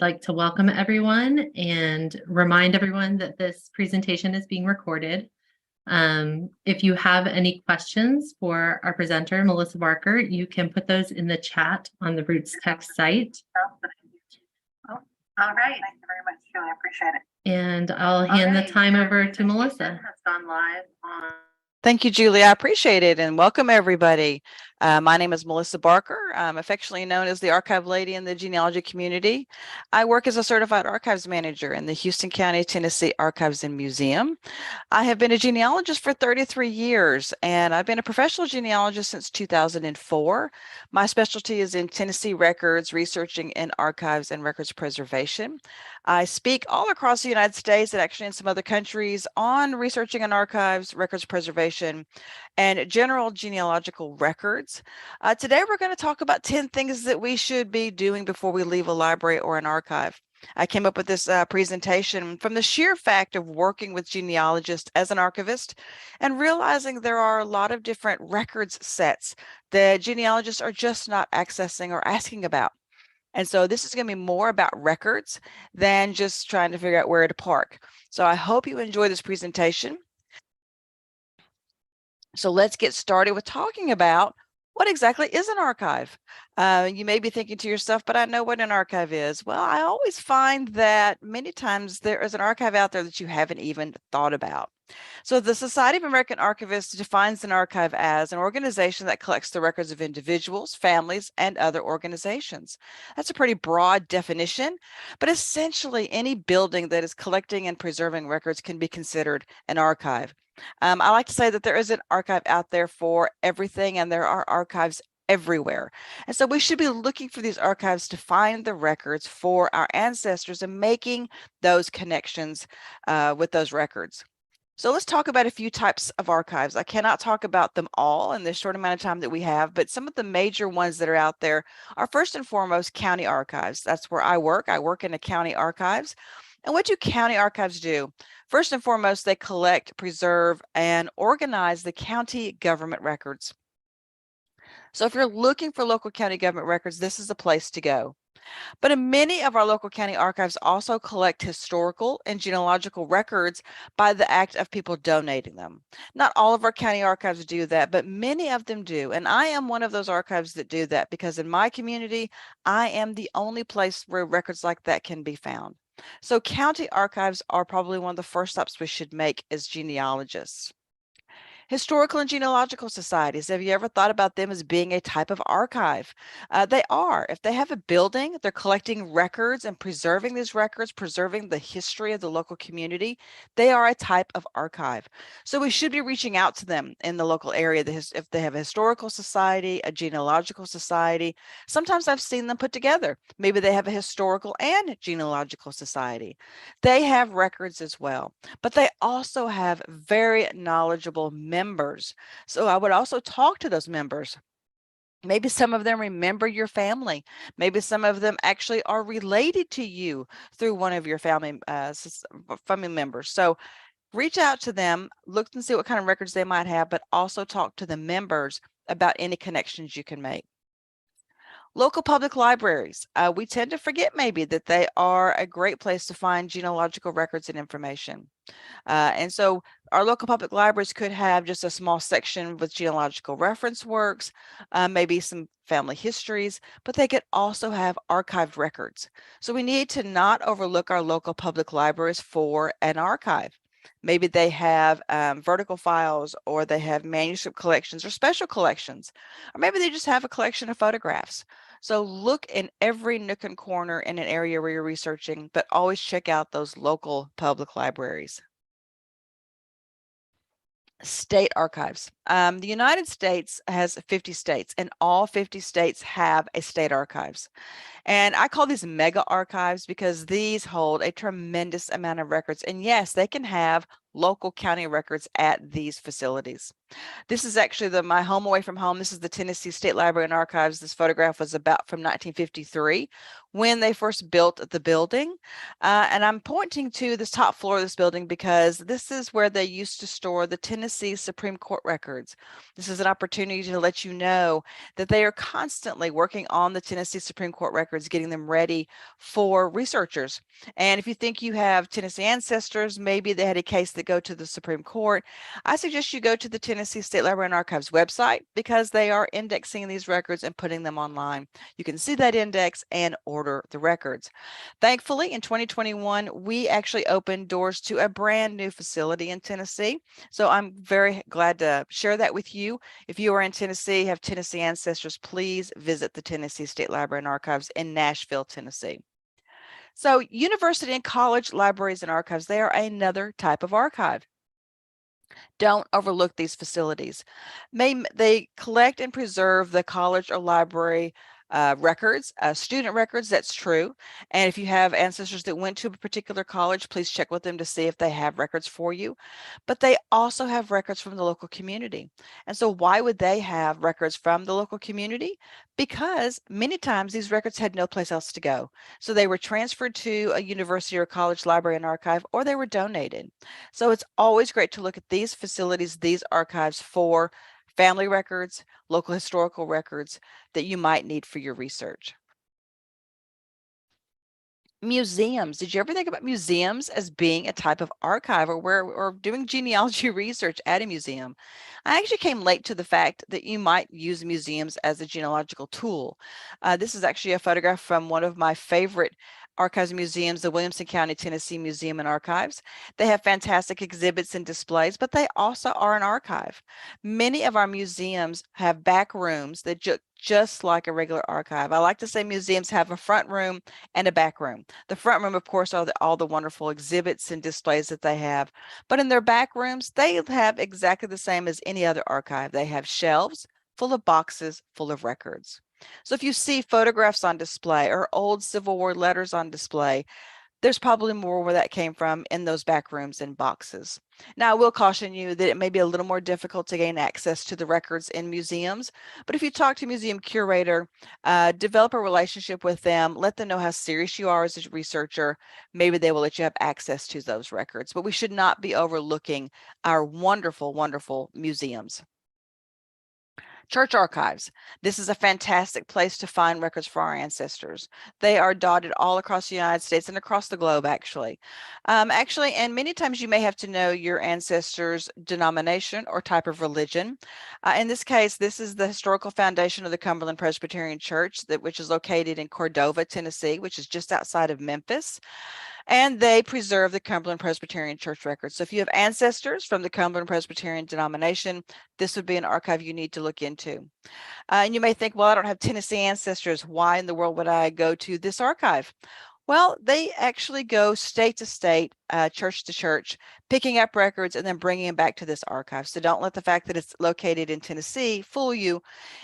like to welcome everyone and remind everyone that this presentation is being recorded. If you have any questions for our presenter, Melissa Barker, you can put those in the chat on the RootsTech site. Oh, all right. Thank you very much, Julie. I appreciate it. And I'll hand the time over to Melissa. Has gone live on. Thank you, Julie. I appreciate it, and welcome everybody. My name is Melissa Barker. I'm affectionately known as the archive lady in the genealogy community. I work as a certified archives manager in the Houston County, Tennessee Archives and Museum. I have been a genealogist for 33 years, and I've been a professional genealogist since 2004. My specialty is in Tennessee records, researching in archives and records preservation. I speak all across the United States and actually in some other countries on researching in archives, records preservation, and general genealogical records. Today, we're going to talk about 10 things that we should be doing before we leave a library or an archive. I came up with this presentation from the sheer fact of working with genealogists as an archivist and realizing there are a lot of different records sets that genealogists are just not accessing or asking about. And so this is going to be more about records than just trying to figure out where to park. So I hope you enjoy this presentation. So let's get started with talking about what exactly is an archive. You may be thinking to yourself, but I know what an archive is. Well, I always find that many times there is an archive out there that you haven't even thought about. So the Society of American Archivists defines an archive as an organization that collects the records of individuals, families, and other organizations. That's a pretty broad definition, but essentially any building that is collecting and preserving records can be considered an archive. I like to say that there is an archive out there for everything, and there are archives everywhere. And so we should be looking for these archives to find the records for our ancestors and making those connections with those records. So let's talk about a few types of archives. I cannot talk about them all in this short amount of time that we have, but some of the major ones that are out there are first and foremost county archives. That's where I work. I work in the county archives. And what do county archives do? First and foremost, they collect, preserve, and organize the county government records. So if you're looking for local county government records, this is the place to go. But many of our local county archives also collect historical and genealogical records by the act of people donating them. Not all of our county archives do that, but many of them do. And I am one of those archives that do that because in my community, I am the only place where records like that can be found. So county archives are probably one of the first steps we should make as genealogists. Historical and genealogical societies, have you ever thought about them as being a type of archive? They are. If they have a building, they're collecting records and preserving these records, preserving the history of the local community. They are a type of archive. So we should be reaching out to them in the local area. If they have a historical society, a genealogical society, sometimes I've seen them put together. Maybe they have a historical and genealogical society. They have records as well, but they also have very knowledgeable members. So I would also talk to those members. Maybe some of them remember your family. Maybe some of them actually are related to you through one of your family members. So reach out to them, look and see what kind of records they might have, but also talk to the members about any connections you can make. Local public libraries, we tend to forget maybe that they are a great place to find genealogical records and information. And so our local public libraries could have just a small section with genealogical reference works, maybe some family histories, but they could also have archived records. So we need to not overlook our local public libraries for an archive. Maybe they have vertical files, or they have manuscript collections or special collections, or maybe they just have a collection of photographs. So look in every nook and corner in an area where you're researching, but always check out those local public libraries. State archives. The United States has 50 states, and all 50 states have a state archives. And I call these mega archives because these hold a tremendous amount of records. And yes, they can have local county records at these facilities. This is actually my home away from home. This is the Tennessee State Library and Archives. This photograph was about from 1953 when they first built the building. And I'm pointing to this top floor of this building because this is where they used to store the Tennessee Supreme Court records. This is an opportunity to let you know that they are constantly working on the Tennessee Supreme Court records, getting them ready for researchers. And if you think you have Tennessee ancestors, maybe they had a case that go to the Supreme Court, I suggest you go to the Tennessee State Library and Archives website because they are indexing these records and putting them online. You can see that index and order the records. Thankfully, in 2021, we actually opened doors to a brand new facility in Tennessee. So I'm very glad to share that with you. If you are in Tennessee, have Tennessee ancestors, please visit the Tennessee State Library and Archives in Nashville, Tennessee. So university and college libraries and archives, they are another type of archive. Don't overlook these facilities. They collect and preserve the college or library records, student records, that's true. And if you have ancestors that went to a particular college, please check with them to see if they have records for you. But they also have records from the local community. And so why would they have records from the local community? Because many times these records had no place else to go. So they were transferred to a university or college library and archive, or they were donated. So it's always great to look at these facilities, these archives for family records, local historical records that you might need for your research. Museums. Did you ever think about museums as being a type of archive or doing genealogy research at a museum? I actually came late to the fact that you might use museums as a genealogical tool. This is actually a photograph from one of my favorite archives and museums, the Williamson County, Tennessee Museum and Archives. They have fantastic exhibits and displays, but they also are an archive. Many of our museums have back rooms that just like a regular archive. I like to say museums have a front room and a back room. The front room, of course, are all the wonderful exhibits and displays that they have. But in their back rooms, they have exactly the same as any other archive. They have shelves full of boxes full of records. So if you see photographs on display or old Civil War letters on display, there's probably more where that came from in those back rooms and boxes. Now, I will caution you that it may be a little more difficult to gain access to the records in museums, but if you talk to a museum curator, develop a relationship with them, let them know how serious you are as a researcher, maybe they will let you have access to those records. But we should not be overlooking our wonderful, wonderful museums. Church archives. This is a fantastic place to find records for our ancestors. They are dotted all across the United States and across the globe, actually. And many times you may have to know your ancestors' denomination or type of religion. In this case, this is the historical foundation of the Cumberland Presbyterian Church, which is located in Cordova, Tennessee, which is just outside of Memphis. And they preserve the Cumberland Presbyterian Church records. So if you have ancestors from the Cumberland Presbyterian denomination, this would be an archive you need to look into. And you may think, well, I don't have Tennessee ancestors. Why in the world would I go to this archive? Well, they actually go state to state, church to church, picking up records and then bringing them back to this archive. So don't let the fact that it's located in Tennessee fool you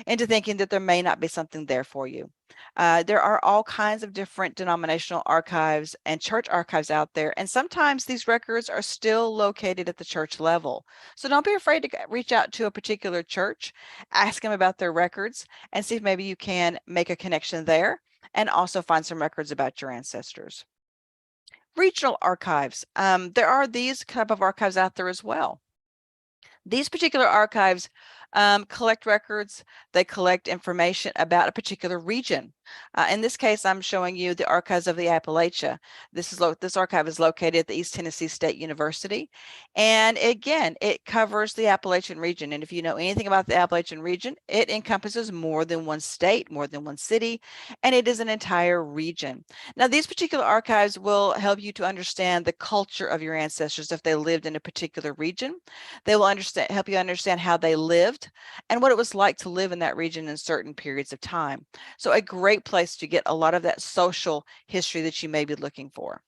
into thinking that there may not be something there for you. There are all kinds of different denominational archives and church archives out there, and sometimes these records are still located at the church level. So don't be afraid to reach out to a particular church, ask them about their records, and see if maybe you can make a connection there and also find some records about your ancestors. Regional archives. There are these type of archives out there as well. These particular archives collect records. They collect information about a particular region. In this case, I'm showing you the Archives of the Appalachia. This archive is located at the East Tennessee State University. And again, it covers the Appalachian region. And if you know anything about the Appalachian region, it encompasses more than one state, more than one city, and it is an entire region. Now, these particular archives will help you to understand the culture of your ancestors if they lived in a particular region. They will help you understand how they lived and what it was like to live in that region in certain periods of time. So a great place to get a lot of that social history that you may be looking for.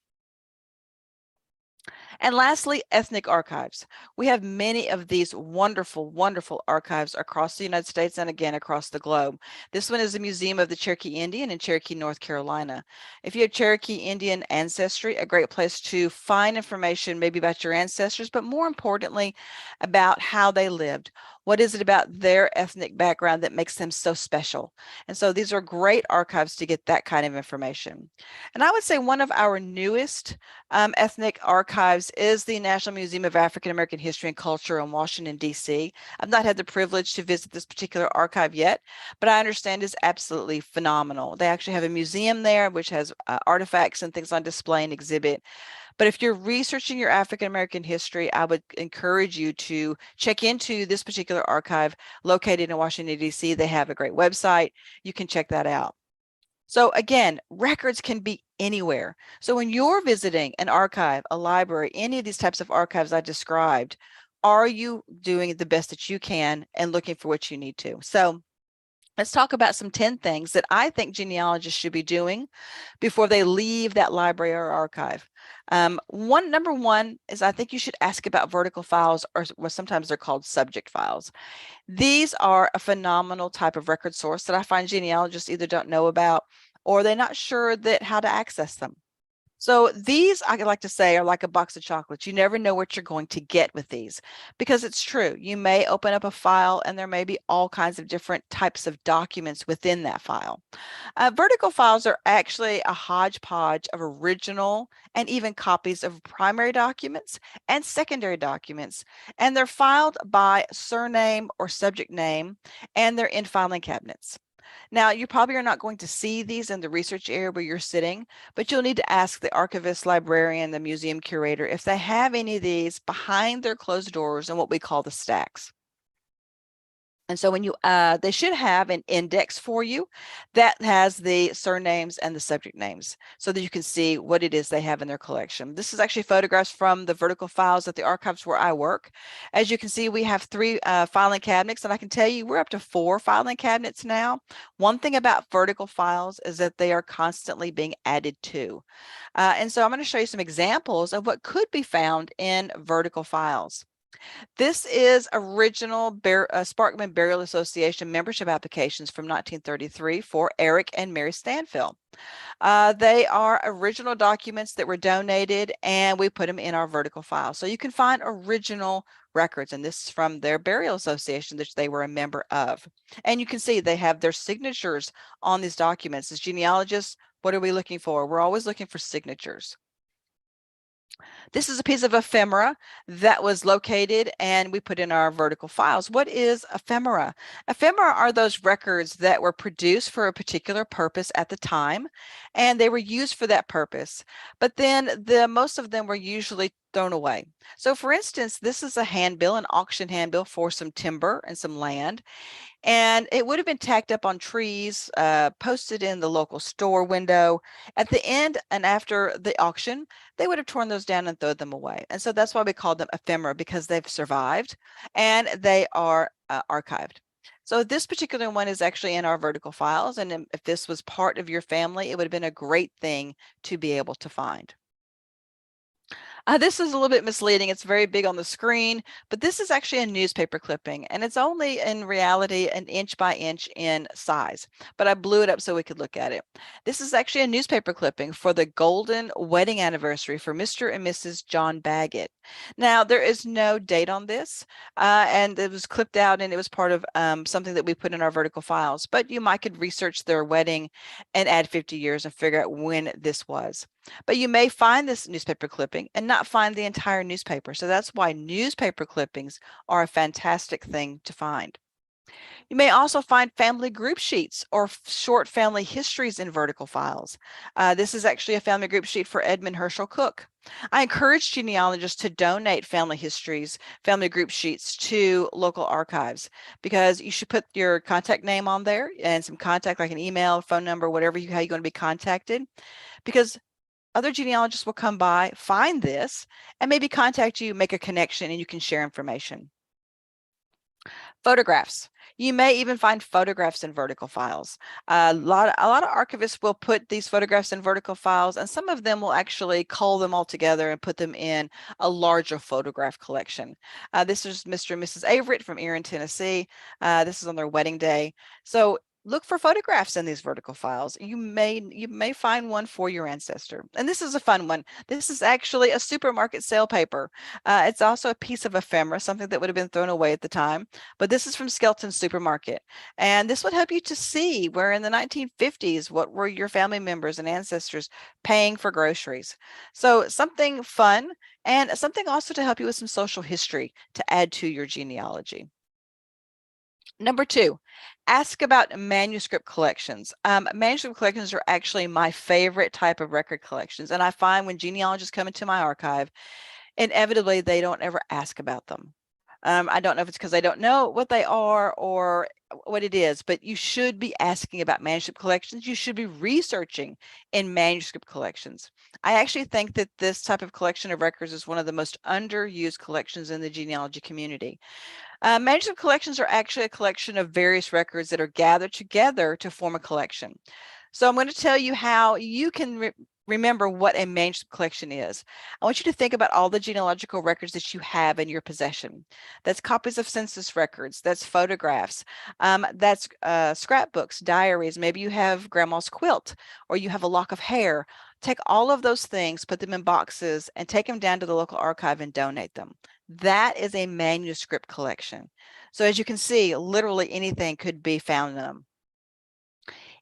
And lastly, ethnic archives. We have many of these wonderful, wonderful archives across the United States and again across the globe. This one is the Museum of the Cherokee Indian in Cherokee, North Carolina. If you have Cherokee Indian ancestry, a great place to find information maybe about your ancestors, but more importantly, about how they lived. What is it about their ethnic background that makes them so special? And so these are great archives to get that kind of information. And I would say one of our newest ethnic archives is the National Museum of African American History and Culture in Washington, D.C. I've not had the privilege to visit this particular archive yet, but I understand it's absolutely phenomenal. They actually have a museum there which has artifacts and things on display and exhibit. But if you're researching your African American history, I would encourage you to check into this particular archive located in Washington, D.C. They have a great website. You can check that out. So again, records can be anywhere. So when you're visiting an archive, a library, any of these types of archives I described, are you doing the best that you can and looking for what you need to? So let's talk about some 10 things that I think genealogists should be doing before they leave that library or archive. Number one is I think you should ask about vertical files, or what sometimes they're called subject files. These are a phenomenal type of record source that I find genealogists either don't know about or they're not sure that how to access them. So these, I like to say, are like a box of chocolates. You never know what you're going to get with these, because it's true. You may open up a file and there may be all kinds of different types of documents within that file. Vertical files are actually a hodgepodge of original and even copies of primary documents and secondary documents, and they're filed by surname or subject name, and they're in filing cabinets. Now, you probably are not going to see these in the research area where you're sitting, but you'll need to ask the archivist, librarian, the museum curator if they have any of these behind their closed doors in what we call the stacks. And so when you, they should have an index for you that has the surnames and the subject names so that you can see what it is they have in their collection. This is actually photographs from the vertical files at the archives where I work. As you can see, we have 3 filing cabinets, and I can tell you we're up to 4 filing cabinets now. One thing about vertical files is that they are constantly being added to. And so I'm going to show you some examples of what could be found in vertical files. This is original Sparkman Burial Association membership applications from 1933 for Eric and Mary Stanfield. They are original documents that were donated, and we put them in our vertical file. So you can find original records, and this is from their burial association that they were a member of. And you can see they have their signatures on these documents. As genealogists, what are we looking for? We're always looking for signatures. This is a piece of ephemera that was located and we put in our vertical files. What is ephemera? Ephemera are those records that were produced for a particular purpose at the time, and they were used for that purpose. But then most of them were usually thrown away. So for instance, this is a handbill, an auction handbill for some timber and some land. And it would have been tacked up on trees, posted in the local store window. At the end and after the auction, they would have torn those down and thrown them away. And so that's why we call them ephemera, because they've survived and they are archived. So this particular one is actually in our vertical files. And if this was part of your family, it would have been a great thing to be able to find. This is a little bit misleading. It's very big on the screen, but this is actually a newspaper clipping, and it's only in reality an inch by inch in size, but I blew it up so we could look at it. This is actually a newspaper clipping for the golden wedding anniversary for Mr. and Mrs. John Baggett. Now, there is no date on this, and it was clipped out and it was part of something that we put in our vertical files, but you might could research their wedding and add 50 years and figure out when this was. But you may find this newspaper clipping and not find the entire newspaper. So that's why newspaper clippings are a fantastic thing to find. You may also find family group sheets or short family histories in vertical files. This is actually a family group sheet for Edmund Herschel Cook. I encourage genealogists to donate family histories, family group sheets to local archives, because you should put your contact name on there and some contact like an email, phone number, whatever how you're going to be contacted, because other genealogists will come by, find this, and maybe contact you, make a connection, and you can share information. Photographs. You may even find photographs in vertical files. A lot of archivists will put these photographs in vertical files, and some of them will actually cull them all together and put them in a larger photograph collection. This is Mr. and Mrs. Averett from Erin, Tennessee. This is on their wedding day. So look for photographs in these vertical files. You may find one for your ancestor. And this is a fun one. This is actually a supermarket sale paper. It's also a piece of ephemera, something that would have been thrown away at the time. But this is from Skelton Supermarket. And this would help you to see where in the 1950s, what were your family members and ancestors paying for groceries. So something fun and something also to help you with some social history to add to your genealogy. Number 2, ask about manuscript collections. Manuscript collections are actually my favorite type of record collections. And I find when genealogists come into my archive, inevitably they don't ever ask about them. I don't know if it's because they don't know what they are or what it is, but you should be asking about manuscript collections. You should be researching in manuscript collections. I actually think that this type of collection of records is one of the most underused collections in the genealogy community. Manuscript collections are actually a collection of various records that are gathered together to form a collection. So I'm going to tell you how you can remember what a manuscript collection is. I want you to think about all the genealogical records that you have in your possession. That's copies of census records, that's photographs, that's scrapbooks, diaries. Maybe you have grandma's quilt or you have a lock of hair. Take all of those things, put them in boxes, and take them down to the local archive and donate them. That is a manuscript collection. So as you can see, literally anything could be found in them.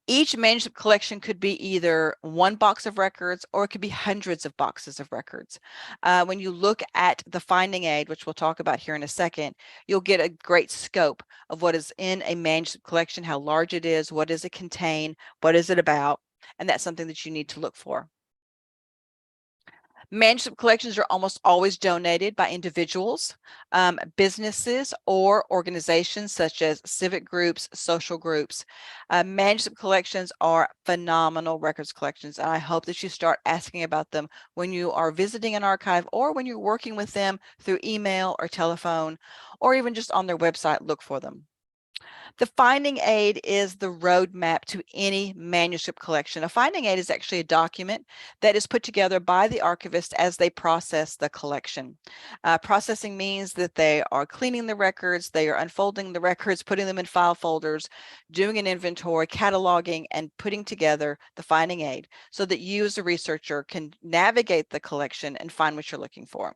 Each manuscript collection could be either one box of records or it could be hundreds of boxes of records. When you look at the finding aid, which we'll talk about here in a second, you'll get a great scope of what is in a manuscript collection, how large it is, what does it contain, what is it about, and that's something that you need to look for. Manuscript collections are almost always donated by individuals, businesses, or organizations such as civic groups, social groups. Manuscript collections are phenomenal records collections, and I hope that you start asking about them when you are visiting an archive or when you're working with them through email or telephone, or even just on their website, look for them. The finding aid is the roadmap to any manuscript collection. A finding aid is actually a document that is put together by the archivist as they process the collection. Processing means that they are cleaning the records, they are unfolding the records, putting them in file folders, doing an inventory, cataloging, and putting together the finding aid so that you as a researcher can navigate the collection and find what you're looking for.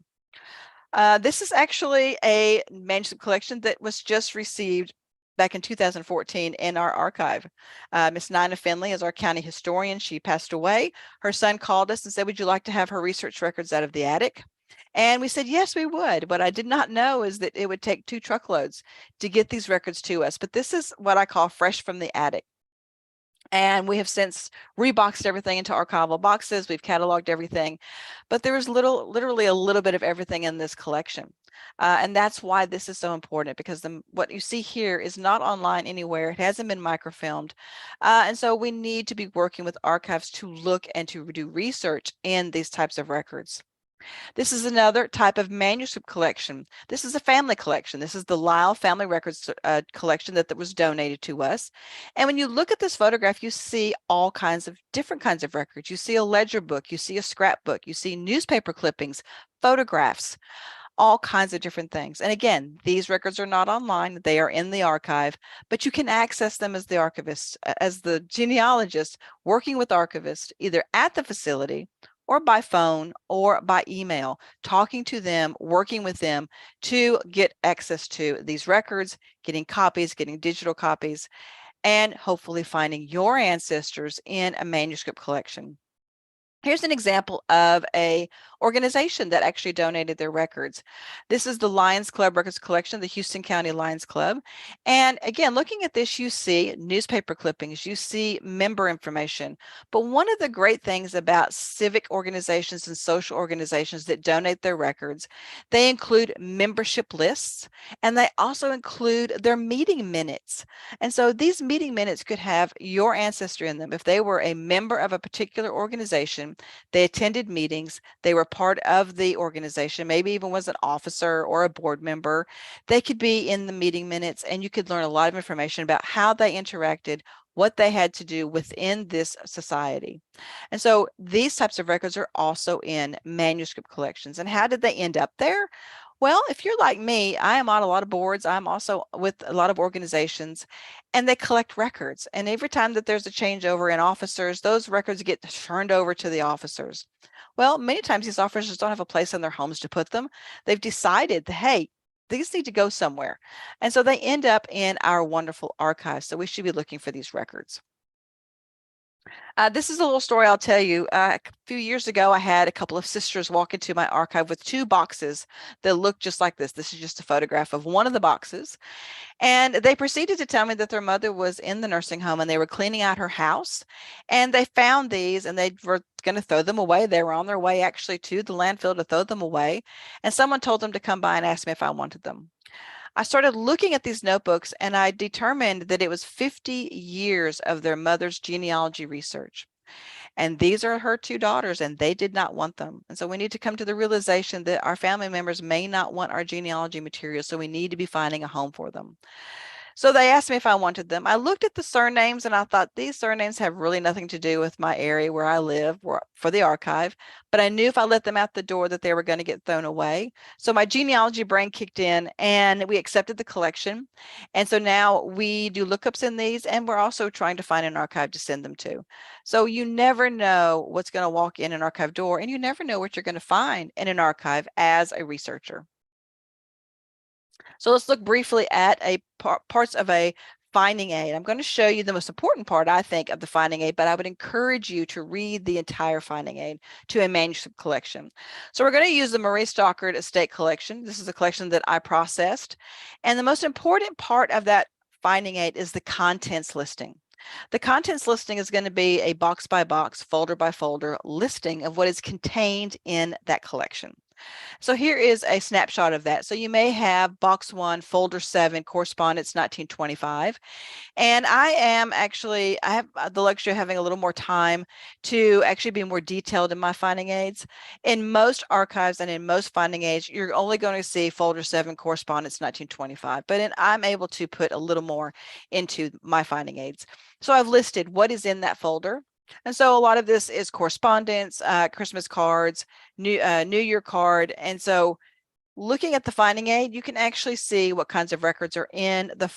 This is actually a manuscript collection that was just received back in 2014 in our archive. Miss Nina Finley is our county historian. She passed away. Her son called us and said, would you like to have her research records out of the attic? And we said, yes, we would. What I did not know is that it would take 2 truckloads to get these records to us. But this is what I call fresh from the attic. And we have since reboxed everything into archival boxes. We've cataloged everything, but there is literally a little bit of everything in this collection. And that's why this is so important, because what you see here is not online anywhere. It hasn't been microfilmed. And so we need to be working with archives to look and to do research in these types of records. This is another type of manuscript collection. This is a family collection. This is the Lyle Family Records collection that was donated to us. And when you look at this photograph, you see all kinds of different kinds of records. You see a ledger book, you see a scrapbook, you see newspaper clippings, photographs, all kinds of different things. And again, these records are not online. They are in the archive, but you can access them as the archivist, as the genealogist, working with archivists, either at the facility or by phone or by email, talking to them, working with them to get access to these records, getting copies, getting digital copies, and hopefully finding your ancestors in a manuscript collection. Here's an example of a organization that actually donated their records. This is the Lions Club Records Collection, the Houston County Lions Club. And again, looking at this, you see newspaper clippings, you see member information. But one of the great things about civic organizations and social organizations that donate their records, they include membership lists, and they also include their meeting minutes. And so these meeting minutes could have your ancestor in them. If they were a member of a particular organization, organization. They attended meetings. They were part of the organization, maybe even was an officer or a board member. They could be in the meeting minutes, and you could learn a lot of information about how they interacted, what they had to do within this society. And so these types of records are also in manuscript collections. And how did they end up there? Well, if you're like me, I am on a lot of boards. I'm also with a lot of organizations, and they collect records. And every time that there's a changeover in officers, those records get turned over to the officers. Well, many times these officers don't have a place in their homes to put them. They've decided that, hey, these need to go somewhere. And so they end up in our wonderful archives. So we should be looking for these records. This is a little story I'll tell you. A few years ago, I had a couple of sisters walk into my archive with 2 boxes that look just like this. This is just a photograph of one of the boxes. And they proceeded to tell me that their mother was in the nursing home and they were cleaning out her house. And they found these and they were going to throw them away. They were on their way actually to the landfill to throw them away. And someone told them to come by and ask me if I wanted them. I started looking at these notebooks and I determined that it was 50 years of their mother's genealogy research. And these are her 2 daughters, and they did not want them. And so we need to come to the realization that our family members may not want our genealogy material, so we need to be finding a home for them. So they asked me if I wanted them. I looked at the surnames and I thought these surnames have really nothing to do with my area where I live for the archive, but I knew if I let them out the door that they were going to get thrown away. So my genealogy brain kicked in and we accepted the collection. And so now we do lookups in these, and we're also trying to find an archive to send them to. So you never know what's going to walk in an archive door, and you never know what you're going to find in an archive as a researcher. So let's look briefly at parts of a finding aid. I'm going to show you the most important part, I think, of the finding aid, but I would encourage you to read the entire finding aid to a manuscript collection. So we're going to use the Marie Stockard Estate Collection. This is a collection that I processed. And the most important part of that finding aid is the contents listing. The contents listing is going to be a box by box, folder by folder listing of what is contained in that collection. So here is a snapshot of that. So you may have box 1, folder 7, correspondence 1925. And I have the luxury of having a little more time to actually be more detailed in my finding aids. In most archives and in most finding aids, you're only going to see folder 7, correspondence 1925. But I'm able to put a little more into my finding aids. So I've listed what is in that folder. And so a lot of this is correspondence, Christmas cards, New Year card. And so looking at the finding aid, you can actually see what kinds of records are in the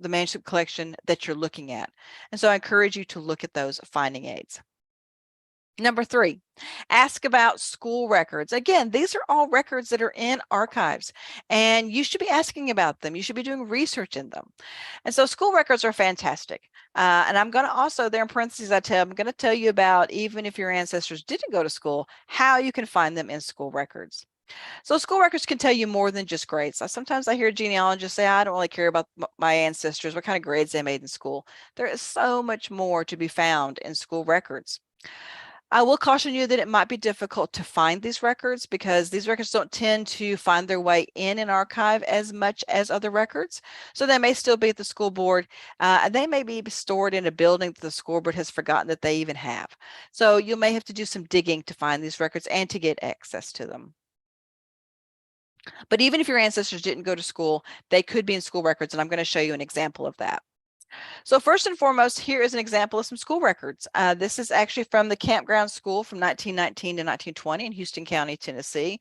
manuscript collection that you're looking at. And so I encourage you to look at those finding aids. Number 3, ask about school records. Again, these are all records that are in archives, and you should be asking about them. You should be doing research in them. And so school records are fantastic. And I'm going to also, there in parentheses, I'm going to tell you about, even if your ancestors didn't go to school, how you can find them in school records. So school records can tell you more than just grades. Sometimes I hear genealogists say, I don't really care about my ancestors, what kind of grades they made in school. There is so much more to be found in school records. I will caution you that it might be difficult to find these records because these records don't tend to find their way in an archive as much as other records. So they may still be at the school board. And they may be stored in a building that the school board has forgotten that they even have. So you may have to do some digging to find these records and to get access to them. But even if your ancestors didn't go to school, they could be in school records, and I'm going to show you an example of that. So first and foremost, here is an example of some school records. This is actually from the campground school from 1919 to 1920 in Houston County, Tennessee.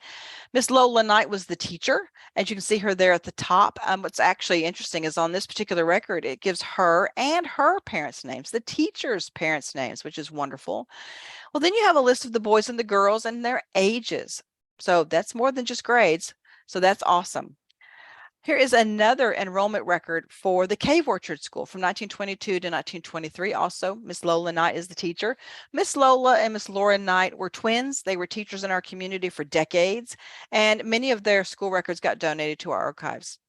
Miss Lola Knight was the teacher, and you can see her there at the top. What's actually interesting is on this particular record, it gives her and her parents' names, the teachers' parents' names, which is wonderful. Well, then you have a list of the boys and the girls and their ages. So that's more than just grades. So that's awesome. Here is another enrollment record for the Cave Orchard School from 1922 to 1923. Also, Miss Lola Knight is the teacher. Miss Lola and Miss Laura Knight were twins. They were teachers in our community for decades, and many of their school records got donated to our archives.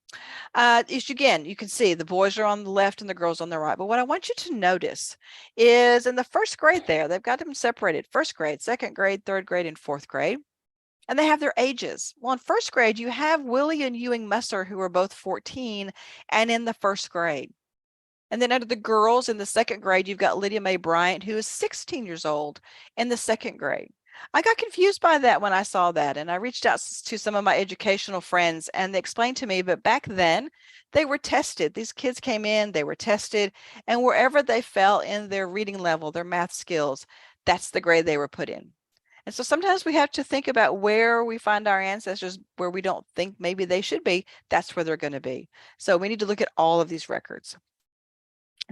Again, you can see the boys are on the left and the girls on the right. But what I want you to notice is in the first grade there, they've got them separated: first grade, second grade, third grade, and fourth grade. And they have their ages. Well, in first grade, you have Willie and Ewing Musser, who are both 14 and in the first grade. And then under the girls in the second grade, you've got Lydia Mae Bryant, who is 16 years old in the second grade. I got confused by that when I saw that, and I reached out to some of my educational friends, and they explained to me, but back then they were tested. These kids came in, they were tested, and wherever they fell in their reading level, their math skills, that's the grade they were put in. And so sometimes we have to think about where we find our ancestors, where we don't think maybe they should be, that's where they're going to be. So we need to look at all of these records.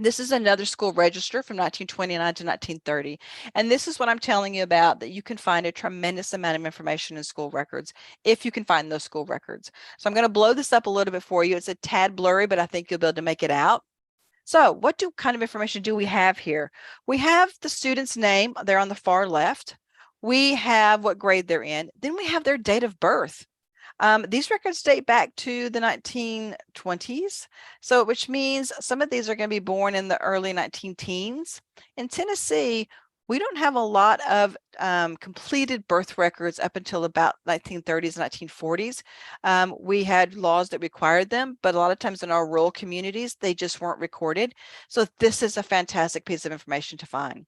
This is another school register from 1929 to 1930. And this is what I'm telling you about, that you can find a tremendous amount of information in school records if you can find those school records. So I'm going to blow this up a little bit for you. It's a tad blurry, but I think you'll be able to make it out. So what kind of information do we have here? We have the student's name there on the far left. We have what grade they're in. Then we have their date of birth. These records date back to the 1920s, so which means some of these are going to be born in the early 19-teens. In Tennessee, we don't have a lot of completed birth records up until about 1930s, 1940s. We had laws that required them, but a lot of times in our rural communities, they just weren't recorded. So this is a fantastic piece of information to find.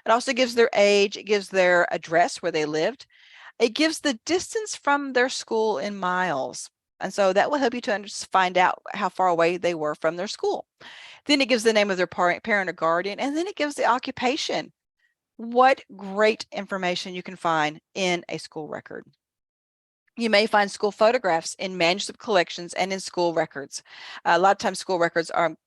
It also gives their age, it gives their address where they lived. It gives the distance from their school in miles. And so that will help you to find out how far away they were from their school. Then it gives the name of their parent or guardian, and then it gives the occupation. What great information you can find in a school record. You may find school photographs in manuscript collections and in school records. A lot of times school records are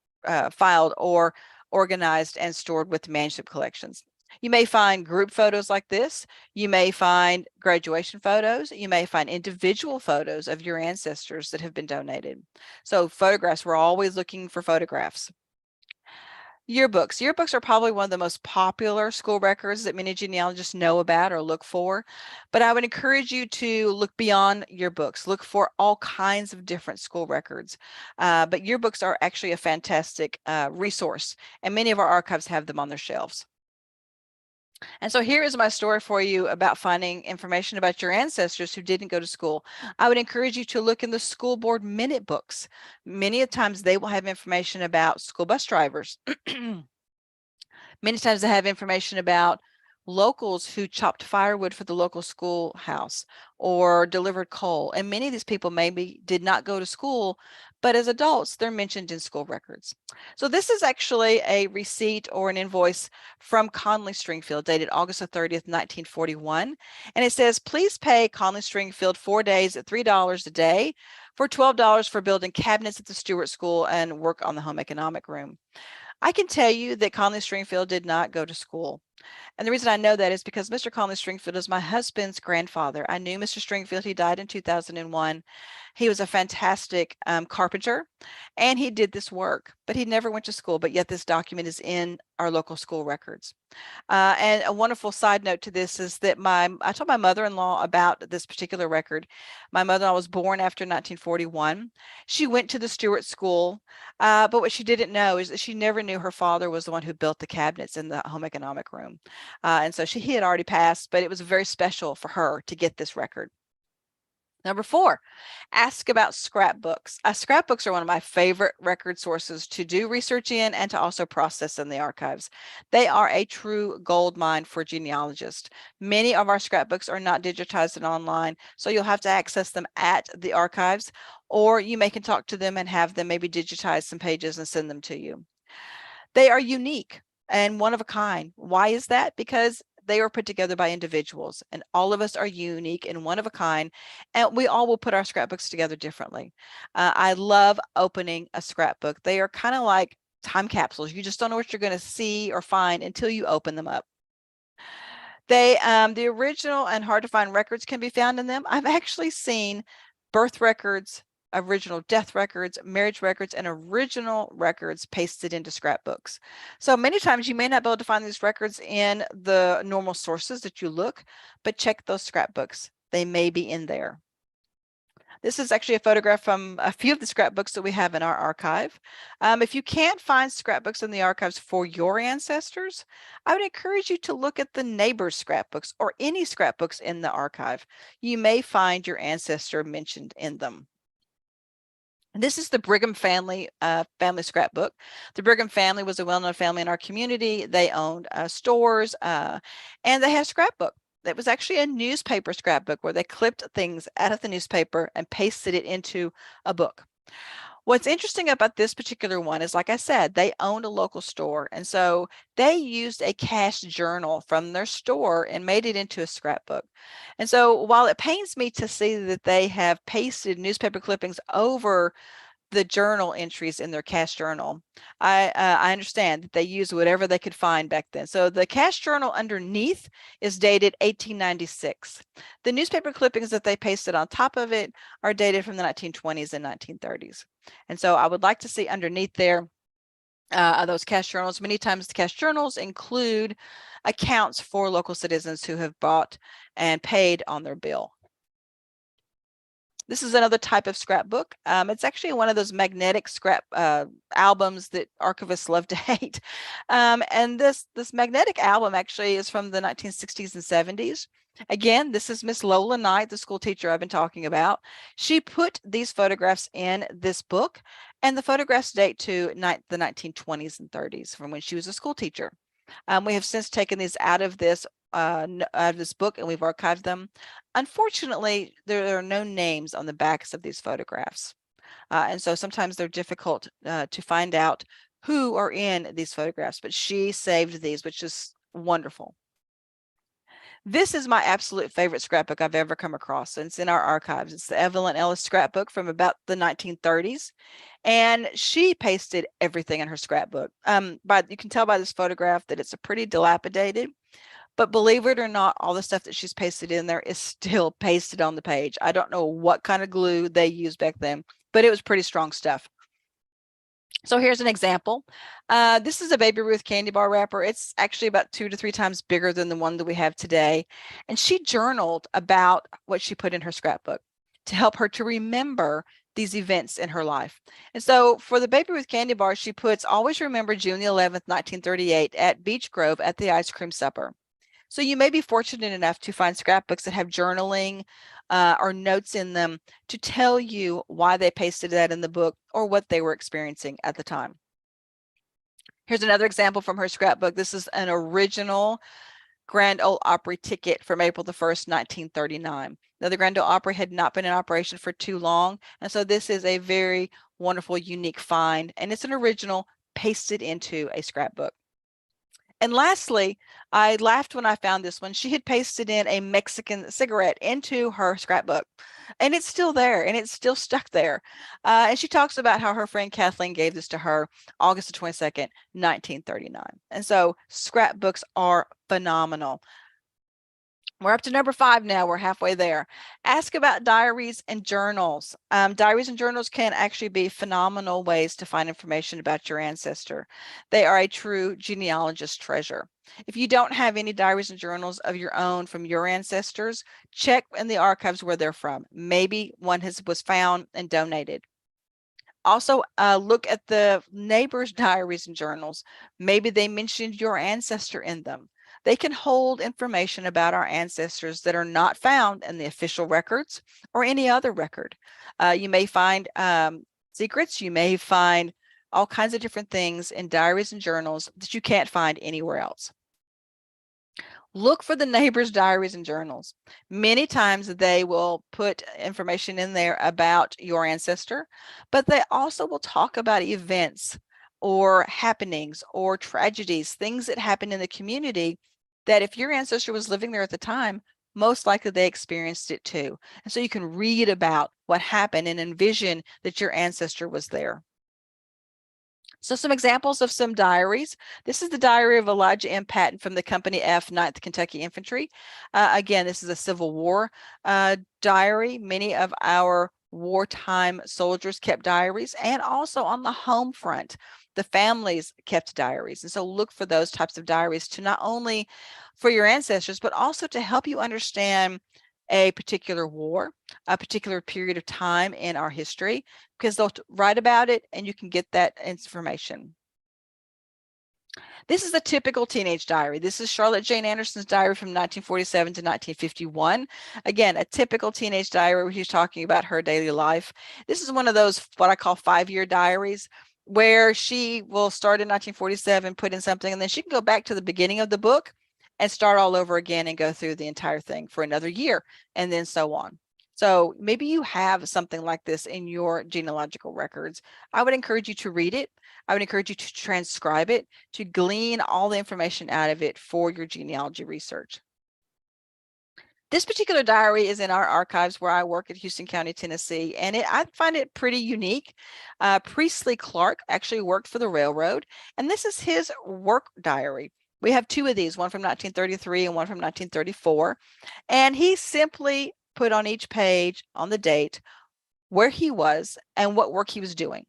filed or organized and stored with manuscript collections. You may find group photos like this. You may find graduation photos. You may find individual photos of your ancestors that have been donated. So photographs, we're always looking for photographs. Yearbooks. Yearbooks are probably one of the most popular school records that many genealogists know about or look for. But I would encourage you to look beyond yearbooks. Look for all kinds of different school records. But yearbooks are actually a fantastic resource, and many of our archives have them on their shelves. And so here is my story for you about finding information about your ancestors who didn't go to school. I would encourage you to look in the school board minute books. Many times they will have information about school bus drivers. Many times they have information about locals who chopped firewood for the local schoolhouse or delivered coal. And many of these people maybe did not go to school, but as adults, they're mentioned in school records. So this is actually a receipt or an invoice from Conley Stringfield dated August the 30th, 1941. And it says, please pay Conley Stringfield 4 days at $3 a day for $12 for building cabinets at the Stewart School and work on the home economic room. I can tell you that Conley Stringfield did not go to school. And the reason I know that is because Mr. Conley Stringfield is my husband's grandfather. I knew Mr. Stringfield. He died in 2001. He was a fantastic carpenter, and he did this work, but he never went to school. But yet this document is in our local school records. And a wonderful side note to this is that I told my mother-in-law about this particular record. My mother-in-law was born after 1941. She went to the Stewart School, but what she didn't know is that she never knew her father was the one who built the cabinets in the home economic room. And so he had already passed, but it was very special for her to get this record. Number 4, ask about scrapbooks. Scrapbooks are one of my favorite record sources to do research in and to also process in the archives. They are a true gold mine for genealogists. Many of our scrapbooks are not digitized and online, so you'll have to access them at the archives, or you can talk to them and have them maybe digitize some pages and send them to you. They are unique and one of a kind. Why is that? Because they were put together by individuals, and all of us are unique and one of a kind, and we all will put our scrapbooks together differently. I love opening a scrapbook. They are kind of like time capsules. You just don't know what you're going to see or find until you open them up. The original and hard to find records can be found in them. I've actually seen birth records, original death records, marriage records, and original records pasted into scrapbooks. So many times you may not be able to find these records in the normal sources that you look, but check those scrapbooks. They may be in there. This is actually a photograph from a few of the scrapbooks that we have in our archive. If you can't find scrapbooks in the archives for your ancestors, I would encourage you to look at the neighbor's scrapbooks or any scrapbooks in the archive. You may find your ancestor mentioned in them. And this is the Brigham family scrapbook. The Brigham family was a well-known family in our community. They owned stores, and they had a scrapbook. That was actually a newspaper scrapbook where they clipped things out of the newspaper and pasted it into a book. What's interesting about this particular one is, like I said, they owned a local store. And so they used a cash journal from their store and made it into a scrapbook. And so while it pains me to see that they have pasted newspaper clippings over the journal entries in their cash journal, I understand that they used whatever they could find back then. So the cash journal underneath is dated 1896. The newspaper clippings that they pasted on top of it are dated from the 1920s and 1930s. And so I would like to see underneath there those cash journals. Many times the cash journals include accounts for local citizens who have bought and paid on their bill. This is another type of scrapbook. It's actually one of those magnetic scrap albums that archivists love to hate. And this magnetic album actually is from the 1960s and 70s. Again, this is Miss Lola Knight, the school teacher I've been talking about. She put these photographs in this book, and the photographs date to the 1920s and 30s from when she was a school teacher. We have since taken these out of this book, and we've archived them. Unfortunately, there are no names on the backs of these photographs. And so sometimes they're difficult to find out who are in these photographs, but she saved these, which is wonderful. This is my absolute favorite scrapbook I've ever come across, and it's in our archives. It's the Evelyn Ellis scrapbook from about the 1930s, and she pasted everything in her scrapbook. But you can tell by this photograph that it's a pretty dilapidated, but believe it or not, all the stuff that she's pasted in there is still pasted on the page. I don't know what kind of glue they used back then, but it was pretty strong stuff. So here's an example. This is a Baby Ruth candy bar wrapper. It's actually about 2 to 3 times bigger than the one that we have today. And she journaled about what she put in her scrapbook to help her to remember these events in her life. And so for the Baby Ruth candy bar, she puts, always remember June the 11th, 1938 at Beech Grove at the ice cream supper. So you may be fortunate enough to find scrapbooks that have journaling or notes in them to tell you why they pasted that in the book or what they were experiencing at the time. Here's another example from her scrapbook. This is an original Grand Ole Opry ticket from April the 1st, 1939. Now, the Grand Ole Opry had not been in operation for too long, and so this is a very wonderful, unique find, and it's an original pasted into a scrapbook. And lastly, I laughed when I found this one. She had pasted in a Mexican cigarette into her scrapbook, and it's still there, and it's still stuck there. And she talks about how her friend Kathleen gave this to her August the 22nd, 1939. And so scrapbooks are phenomenal. We're up to number 5 now. We're halfway there. Ask about diaries and journals. Diaries and journals can actually be phenomenal ways to find information about your ancestor. They are a true genealogist treasure. If you don't have any diaries and journals of your own from your ancestors, check in the archives where they're from. Maybe one was found and donated. Also, look at the neighbors' diaries and journals. Maybe they mentioned your ancestor in them. They can hold information about our ancestors that are not found in the official records or any other record. You may find secrets. You may find all kinds of different things in diaries and journals that you can't find anywhere else. Look for the neighbors' diaries and journals. Many times they will put information in there about your ancestor, but they also will talk about events or happenings or tragedies, things that happen in the community that if your ancestor was living there at the time, most likely they experienced it too. And so you can read about what happened and envision that your ancestor was there. So some examples of some diaries. This is the diary of Elijah M. Patton from the Company F, 9th Kentucky Infantry. Again, this is a Civil War diary. Many of our wartime soldiers kept diaries, and also on the home front, the families kept diaries. And so look for those types of diaries to not only for your ancestors, but also to help you understand a particular war, a particular period of time in our history, because they'll write about it and you can get that information. This is a typical teenage diary. This is Charlotte Jane Anderson's diary from 1947 to 1951. Again, a typical teenage diary where she's talking about her daily life. This is one of those, what I call 5-year diaries, where she will start in 1947, put in something, and then she can go back to the beginning of the book and start all over again and go through the entire thing for another year, and then so on. So maybe you have something like this in your genealogical records. I would encourage you to read it. I would encourage you to transcribe it, to glean all the information out of it for your genealogy research. This particular diary is in our archives where I work at Houston County, Tennessee, and I find it pretty unique. Priestley Clark actually worked for the railroad, and this is his work diary. We have 2 of these, one from 1933 and one from 1934, and he simply put on each page on the date where he was and what work he was doing.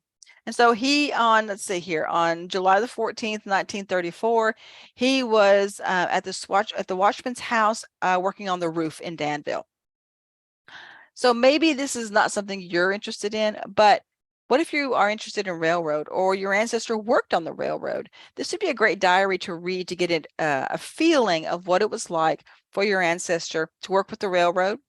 And so he let's see here, on July the 14th, 1934, he was at the watchman's house working on the roof in Danville. So maybe this is not something you're interested in, but what if you are interested in railroad or your ancestor worked on the railroad? This would be a great diary to read to get a feeling of what it was like for your ancestor to work with the railroad.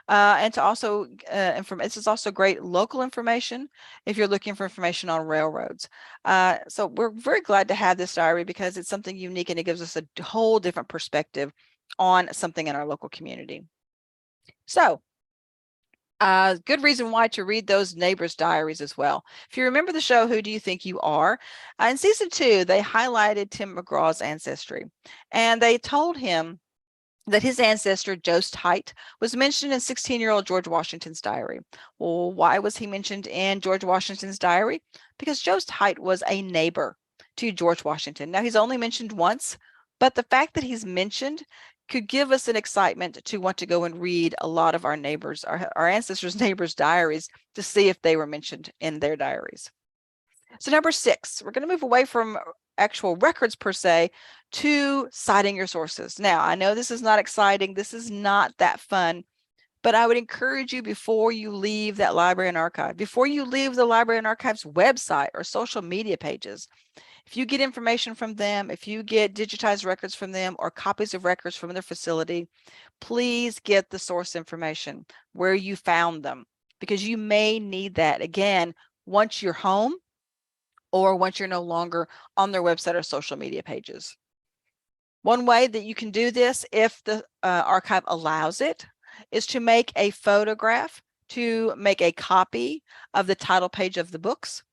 And to also, this is also great local information if you're looking for information on railroads. So we're very glad to have this diary because it's something unique and it gives us a whole different perspective on something in our local community. So good reason why to read those neighbors' diaries as well. If you remember the show, Who Do You Think You Are? In season 2, they highlighted Tim McGraw's ancestry, and they told him that his ancestor, Joe Cite, was mentioned in 16-year-old George Washington's diary. Well, why was he mentioned in George Washington's diary? Because Joe Cite was a neighbor to George Washington. Now, he's only mentioned once, but the fact that he's mentioned could give us an excitement to want to go and read a lot of our neighbors, our ancestors' neighbors' diaries to see if they were mentioned in their diaries. So number 6, we're going to move away from actual records per se to citing your sources. Now, I know this is not exciting. This is not that fun, but I would encourage you before you leave that library and archive, before you leave the library and archives website or social media pages, if you get information from them, if you get digitized records from them or copies of records from their facility, please get the source information where you found them, because you may need that again once you're home or once you're no longer on their website or social media pages. One way that you can do this, if the archive allows it, is to make a photograph, to make a copy of the title page of the books,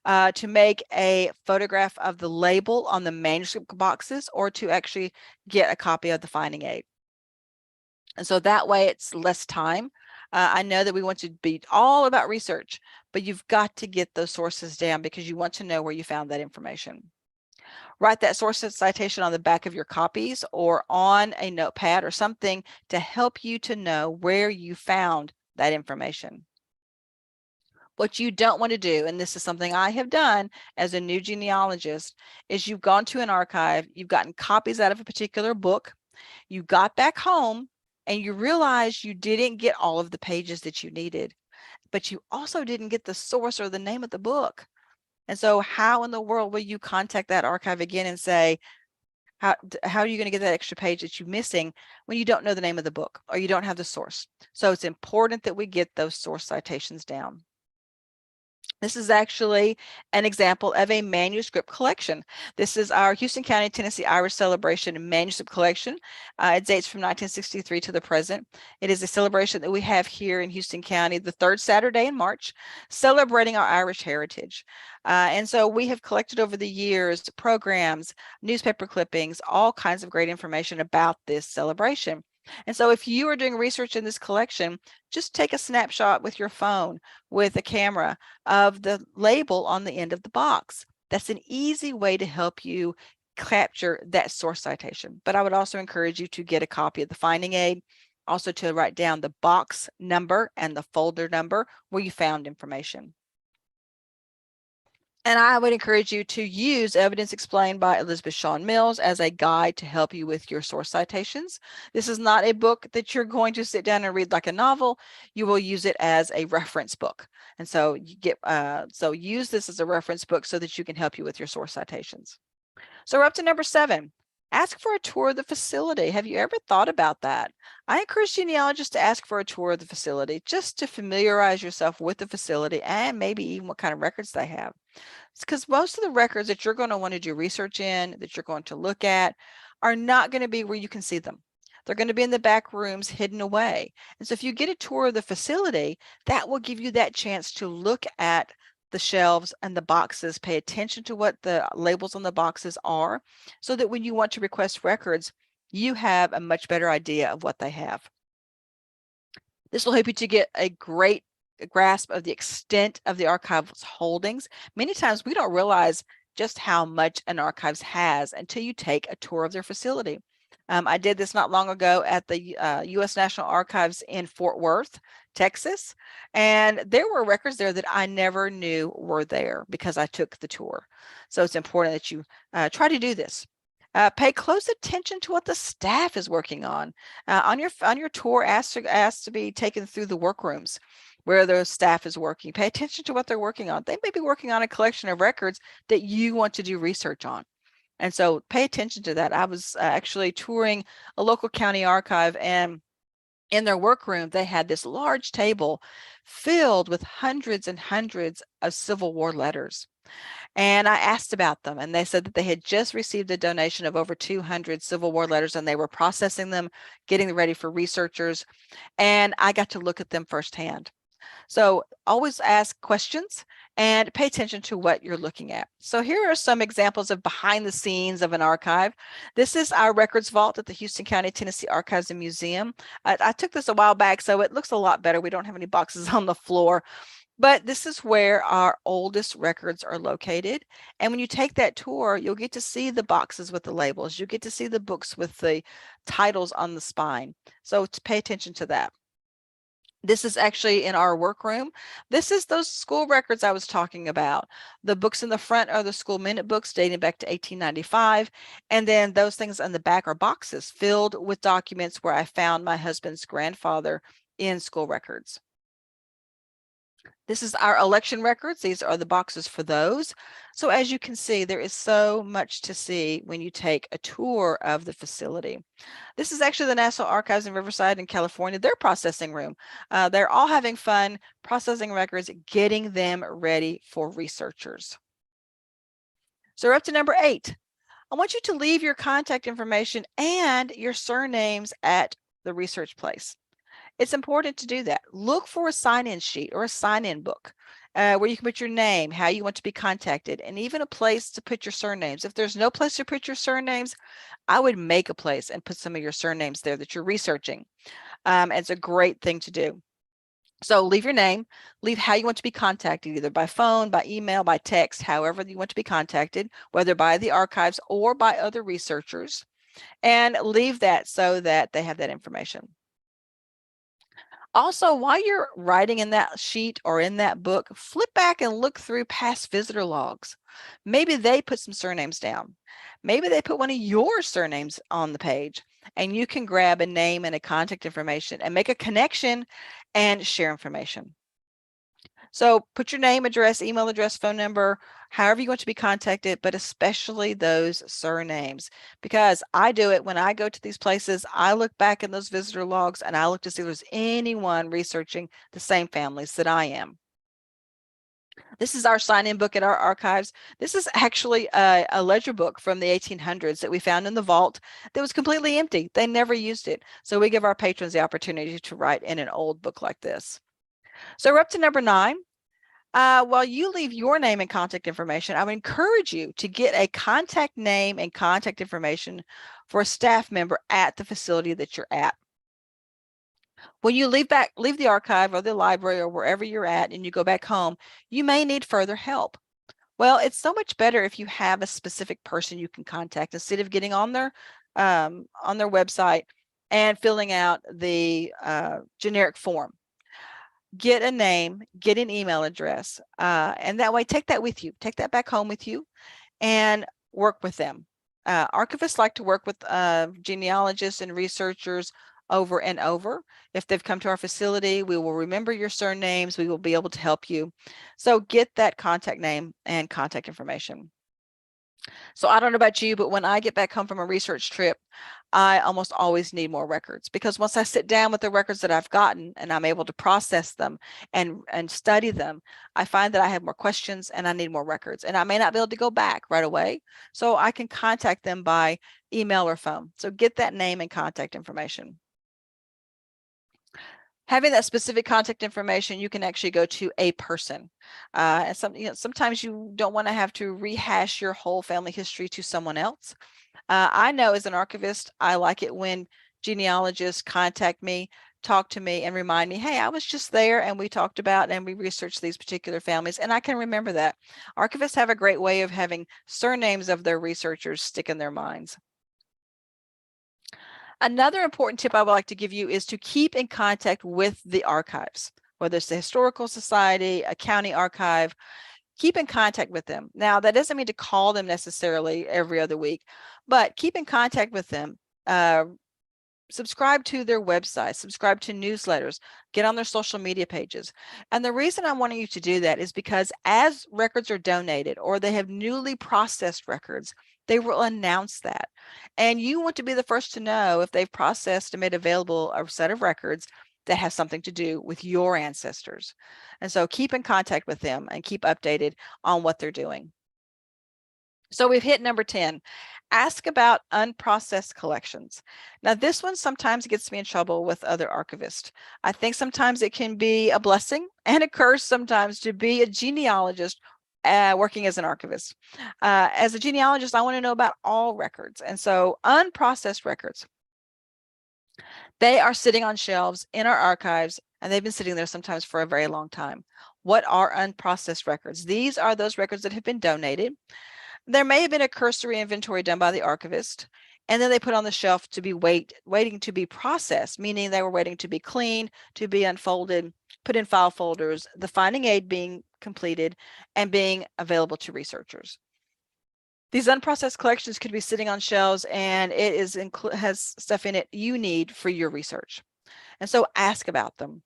to make a photograph of the label on the manuscript boxes, or to actually get a copy of the finding aid. And so that way it's less time. I know that we want to be all about research, but you've got to get those sources down because you want to know where you found that information. Write that source citation on the back of your copies or on a notepad or something to help you to know where you found that information. What you don't want to do, and this is something I have done as a new genealogist, is you've gone to an archive, you've gotten copies out of a particular book, you got back home, and you realize you didn't get all of the pages that you needed, but you also didn't get the source or the name of the book. And so how in the world will you contact that archive again and say, how are you going to get that extra page that you're missing when you don't know the name of the book or you don't have the source? So it's important that we get those source citations down. This is actually an example of a manuscript collection. This is our Houston County, Tennessee Irish Celebration manuscript collection. It dates from 1963 to the present. It is a celebration that we have here in Houston County, the 3rd Saturday in March, celebrating our Irish heritage. And so we have collected over the years programs, newspaper clippings, all kinds of great information about this celebration. And so if you are doing research in this collection, just take a snapshot with your phone, with a camera, of the label on the end of the box. That's an easy way to help you capture that source citation. But I would also encourage you to get a copy of the finding aid, also to write down the box number and the folder number where you found information. And I would encourage you to use Evidence Explained by Elizabeth Shawn Mills as a guide to help you with your source citations. This is not a book that you're going to sit down and read like a novel. You will use it as a reference book. And so you get, so use this as a reference book so that you can help you with your source citations. So we're up to number 7. Ask for a tour of the facility. Have you ever thought about that? I encourage genealogists to ask for a tour of the facility just to familiarize yourself with the facility and maybe even what kind of records they have. It's because most of the records that you're going to want to do research in, that you're going to look at, are not going to be where you can see them. They're going to be in the back rooms hidden away. And so if you get a tour of the facility, that will give you that chance to look at the shelves and the boxes, pay attention to what the labels on the boxes are, so that when you want to request records, you have a much better idea of what they have. This will help you to get a great grasp of the extent of the archive's holdings. Many times we don't realize just how much an archives has until you take a tour of their facility. I did this not long ago at the U.S. National Archives in Fort Worth, Texas, and there were records there that I never knew were there because I took the tour. So it's important that you try to do this. Pay close attention to what the staff is working on. On your tour, ask to be taken through the workrooms where the staff is working. Pay attention to what they're working on. They may be working on a collection of records that you want to do research on. And so pay attention to that. I was actually touring a local county archive, and in their workroom, they had this large table filled with hundreds and hundreds of Civil War letters. And I asked about them, and they said that they had just received a donation of over 200 Civil War letters, and they were processing them, getting them ready for researchers. And I got to look at them firsthand. So always ask questions and pay attention to what you're looking at. So here are some examples of behind the scenes of an archive. This is our records vault at the Houston County, Tennessee Archives and Museum. I took this a while back, so it looks a lot better. We don't have any boxes on the floor. But this is where our oldest records are located. And when you take that tour, you'll get to see the boxes with the labels. You get to see the books with the titles on the spine. So to pay attention to that. This is actually in our workroom. This is those school records I was talking about. The books in the front are the school minute books dating back to 1895. And then those things on the back are boxes filled with documents where I found my husband's grandfather in school records. This is our election records. These are the boxes for those. So as you can see, there is so much to see when you take a tour of the facility. This is actually the National Archives in Riverside in California, their processing room. They're all having fun processing records, getting them ready for researchers. So we're up to number 8. I want you to leave your contact information and your surnames at the research place. It's important to do that. Look for a sign-in sheet or a sign-in book where you can put your name, how you want to be contacted, and even a place to put your surnames. If there's no place to put your surnames, I would make a place and put some of your surnames there that you're researching. It's a great thing to do. So leave your name, leave how you want to be contacted, either by phone, by email, by text, however you want to be contacted, whether by the archives or by other researchers, and leave that so that they have that information. Also, while you're writing in that sheet or in that book, flip back and look through past visitor logs. Maybe they put some surnames down. Maybe they put one of your surnames on the page, and you can grab a name and a contact information and make a connection and share information. So put your name, address, email address, phone number, however you want to be contacted, but especially those surnames, because I do it when I go to these places. I look back in those visitor logs and I look to see if there's anyone researching the same families that I am. This is our sign-in book at our archives. This is actually a ledger book from the 1800s that we found in the vault that was completely empty. They never used it. So we give our patrons the opportunity to write in an old book like this. So we're up to number 9. While you leave your name and contact information, I would encourage you to get a contact name and contact information for a staff member at the facility that you're at. When you leave the archive or the library or wherever you're at and you go back home, you may need further help. Well, it's so much better if you have a specific person you can contact instead of getting on their website and filling out the generic form. Get a name, get an email address, and that way take that with you. Take that back home with you and work with them. Archivists like to work with genealogists and researchers over and over. If they've come to our facility, we will remember your surnames. We will be able to help you. So get that contact name and contact information. So I don't know about you, but when I get back home from a research trip, I almost always need more records, because once I sit down with the records that I've gotten and I'm able to process them and study them, I find that I have more questions and I need more records, and I may not be able to go back right away. So I can contact them by email or phone. So get that name and contact information. Having that specific contact information, you can actually go to a person. And sometimes you don't want to have to rehash your whole family history to someone else. I know as an archivist, I like it when genealogists contact me, talk to me, and remind me, hey, I was just there and we talked about and we researched these particular families, and I can remember that. Archivists have a great way of having surnames of their researchers stick in their minds. Another important tip I would like to give you is to keep in contact with the archives, whether it's the Historical Society, a county archive. Keep in contact with them. Now, that doesn't mean to call them necessarily every other week, but keep in contact with them. Subscribe to their website, subscribe to newsletters, get on their social media pages. And the reason I'm wanting you to do that is because as records are donated or they have newly processed records, they will announce that. And you want to be the first to know if they've processed and made available a set of records that has something to do with your ancestors. And so keep in contact with them and keep updated on what they're doing. So we've hit number 10, ask about unprocessed collections. Now this one sometimes gets me in trouble with other archivists. I think sometimes it can be a blessing and a curse sometimes to be a genealogist working as an archivist. As a genealogist, I want to know about all records. And so unprocessed records, they are sitting on shelves in our archives, and they've been sitting there sometimes for a very long time. What are unprocessed records? These are those records that have been donated. There may have been a cursory inventory done by the archivist, and then they put on the shelf to be waiting to be processed, meaning they were waiting to be cleaned, to be unfolded, put in file folders, the finding aid being completed, and being available to researchers. These unprocessed collections could be sitting on shelves, and it has stuff in it you need for your research. And so ask about them.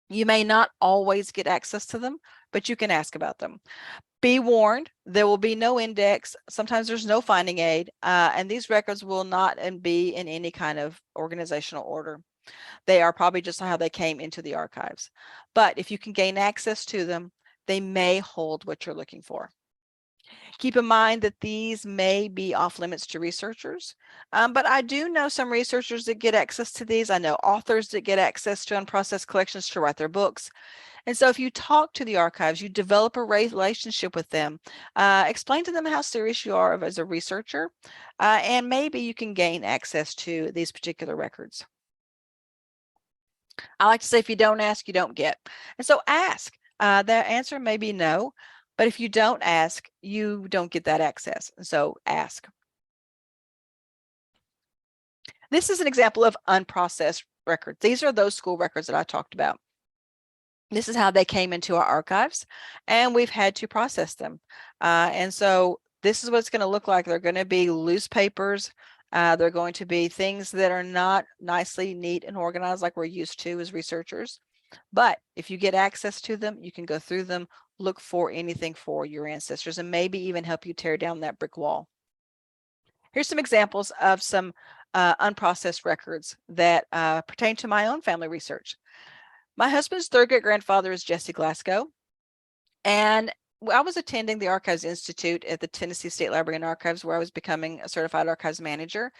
You may not always get access to them, but you can ask about them. Be warned, there will be no index. Sometimes there's no finding aid, and these records will not be in any kind of organizational order. They are probably just how they came into the archives. But if you can gain access to them, they may hold what you're looking for. Keep in mind that these may be off limits to researchers, but I do know some researchers that get access to these. I know authors that get access to unprocessed collections to write their books. And so if you talk to the archives, you develop a relationship with them, explain to them how serious you are as a researcher, and maybe you can gain access to these particular records. I like to say, if you don't ask, you don't get. And so ask. The answer may be no, but if you don't ask, you don't get that access. And so ask. This is an example of unprocessed records. These are those school records that I talked about. This is how they came into our archives, and we've had to process them. And so this is what it's going to look like. They're going to be loose papers. They're going to be things that are not nicely neat and organized like we're used to as researchers. But if you get access to them, you can go through them, look for anything for your ancestors, and maybe even help you tear down that brick wall. Here's some examples of some unprocessed records that pertain to my own family research. My husband's third great grandfather is Jesse Glasgow, and I was attending the Archives Institute at the Tennessee State Library and Archives, where I was becoming a certified archives manager.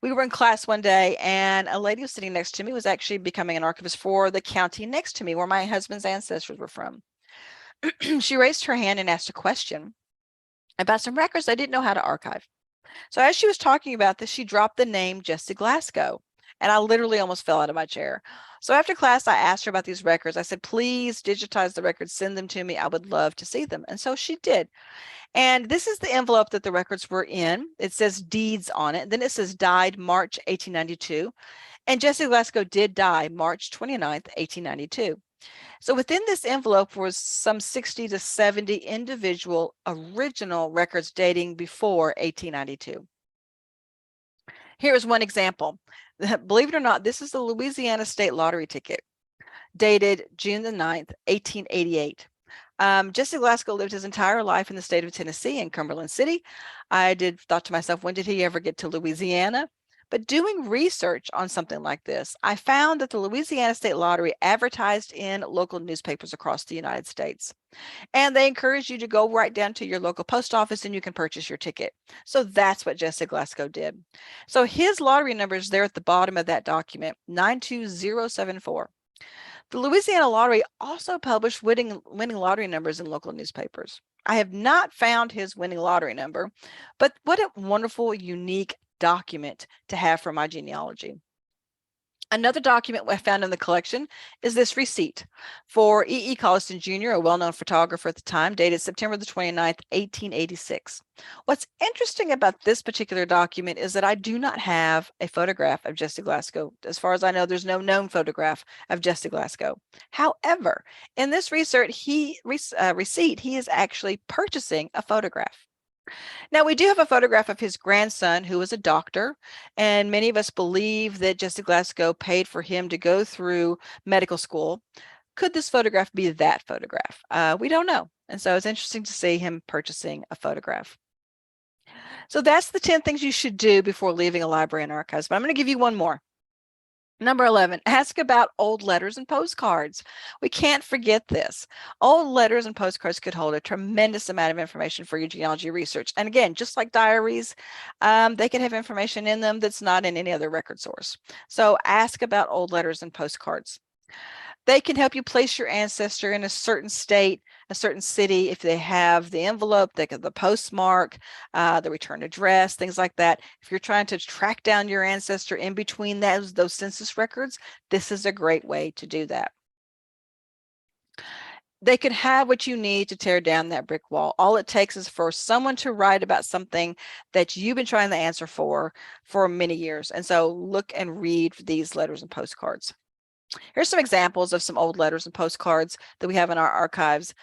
We were in class one day, and a lady was sitting next to me was actually becoming an archivist for the county next to me, where my husband's ancestors were from. She raised her hand and asked a question about some records I didn't know how to archive. So as she was talking about this, she dropped the name Jesse Glasgow, and I literally almost fell out of my chair. So after class, I asked her about these records. I said, please digitize the records, send them to me. I would love to see them. And so she did. And this is the envelope that the records were in. It says deeds on it. Then it says died March 1892. And Jesse Glasgow did die March 29th, 1892. So within this envelope was some 60 to 70 individual original records dating before 1892. Here is one example. Believe it or not, this is the Louisiana State Lottery ticket dated June the 9th, 1888. Jesse Glasgow lived his entire life in the state of Tennessee in Cumberland City. Thought to myself, when did he ever get to Louisiana? But doing research on something like this, I found that the Louisiana State Lottery advertised in local newspapers across the United States. And they encourage you to go right down to your local post office and you can purchase your ticket. So that's what Jesse Glasgow did. So his lottery number is there at the bottom of that document, 92074. The Louisiana Lottery also published winning lottery numbers in local newspapers. I have not found his winning lottery number, but what a wonderful, unique document to have for my genealogy. Another document I found in the collection is this receipt for E. Colliston Jr., a well-known photographer at the time, dated September the 29th, 1886. What's interesting about this particular document is that I do not have a photograph of Jesse Glasgow. As far as I know, there's no known photograph of Jesse Glasgow. However, in this receipt, he is actually purchasing a photograph. Now, we do have a photograph of his grandson, who was a doctor, and many of us believe that Jesse Glasgow paid for him to go through medical school. Could this photograph be that photograph? We don't know. And so it's interesting to see him purchasing a photograph. So that's the 10 things you should do before leaving a library and archives. But I'm going to give you one more. Number 11, ask about old letters and postcards. We can't forget this. Old letters and postcards could hold a tremendous amount of information for your genealogy research. And again, just like diaries, they can have information in them that's not in any other record source. So ask about old letters and postcards. They can help you place your ancestor in a certain state, a certain city, if they have the envelope, the postmark, the return address, things like that. If you're trying to track down your ancestor in between those census records, this is a great way to do that. They can have what you need to tear down that brick wall. All it takes is for someone to write about something that you've been trying to answer for many years. And so look and read these letters and postcards. Here's some examples of some old letters and postcards that we have in our archives.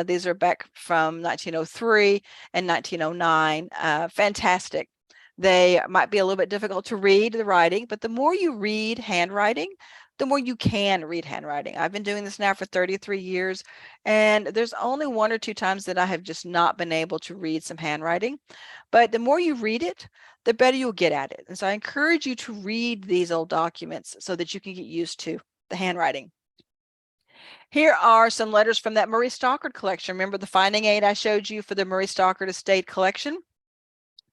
These are back from 1903 and 1909. Fantastic. They might be a little bit difficult to read the writing, but the more you read handwriting, the more you can read handwriting. I've been doing this now for 33 years, and there's only 1 or 2 times that I have just not been able to read some handwriting. But the more you read it, the better you'll get at it. And so I encourage you to read these old documents so that you can get used to the handwriting. Here are some letters from that Murray Stockard collection. Remember the finding aid I showed you for the Murray Stockard estate collection?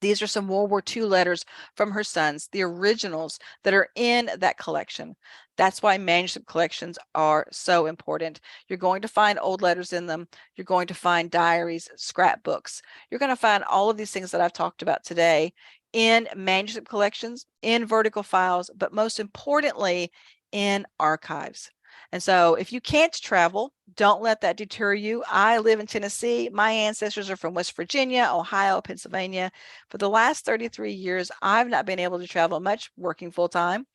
These are some World War II letters from her sons, the originals that are in that collection. That's why manuscript collections are so important. You're going to find old letters in them. You're going to find diaries, scrapbooks. You're going to find all of these things that I've talked about today in manuscript collections, in vertical files, but most importantly, in archives. And so if you can't travel, don't let that deter you. I live in Tennessee. My ancestors are from West Virginia, Ohio, Pennsylvania. For the last 33 years, I've not been able to travel much, working full time.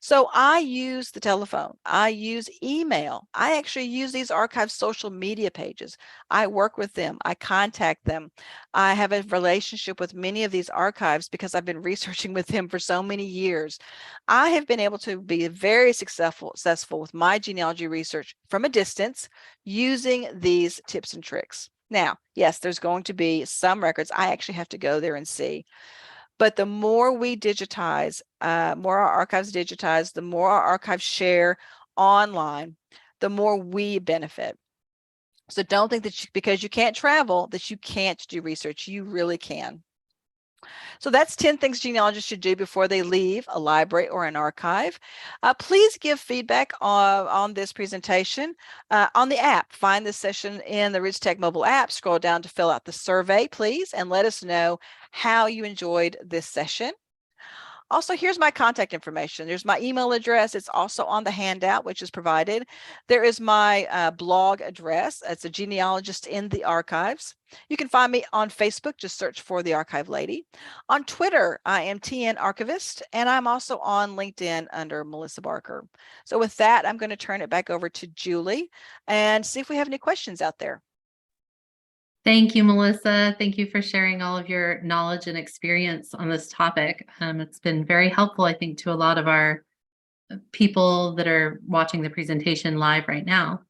So I use the telephone. I use email. I actually use these archive social media pages. I work with them. I contact them. I have a relationship with many of these archives because I've been researching with them for so many years. I have been able to be very successful with my genealogy research from a distance using these tips and tricks. Now, yes, there's going to be some records I actually have to go there and see. But the more we digitize, more our archives digitize, the more our archives share online, the more we benefit. So don't think that because you can't travel, that you can't do research. You really can. So that's 10 things genealogists should do before they leave a library or an archive. Please give feedback on this presentation on the app. Find this session in the RootsTech mobile app. Scroll down to fill out the survey, please, and let us know how you enjoyed this session. Also, here's my contact information. There's my email address. It's also on the handout, which is provided. There is my blog address. It's a genealogist in the archives. You can find me on Facebook. Just search for The Archive Lady. On Twitter, I am TN Archivist, and I'm also on LinkedIn under Melissa Barker. So with that, I'm going to turn it back over to Julie and see if we have any questions out there. Thank you, Melissa. Thank you for sharing all of your knowledge and experience on this topic. It's been very helpful, I think, to a lot of our people that are watching the presentation live right now.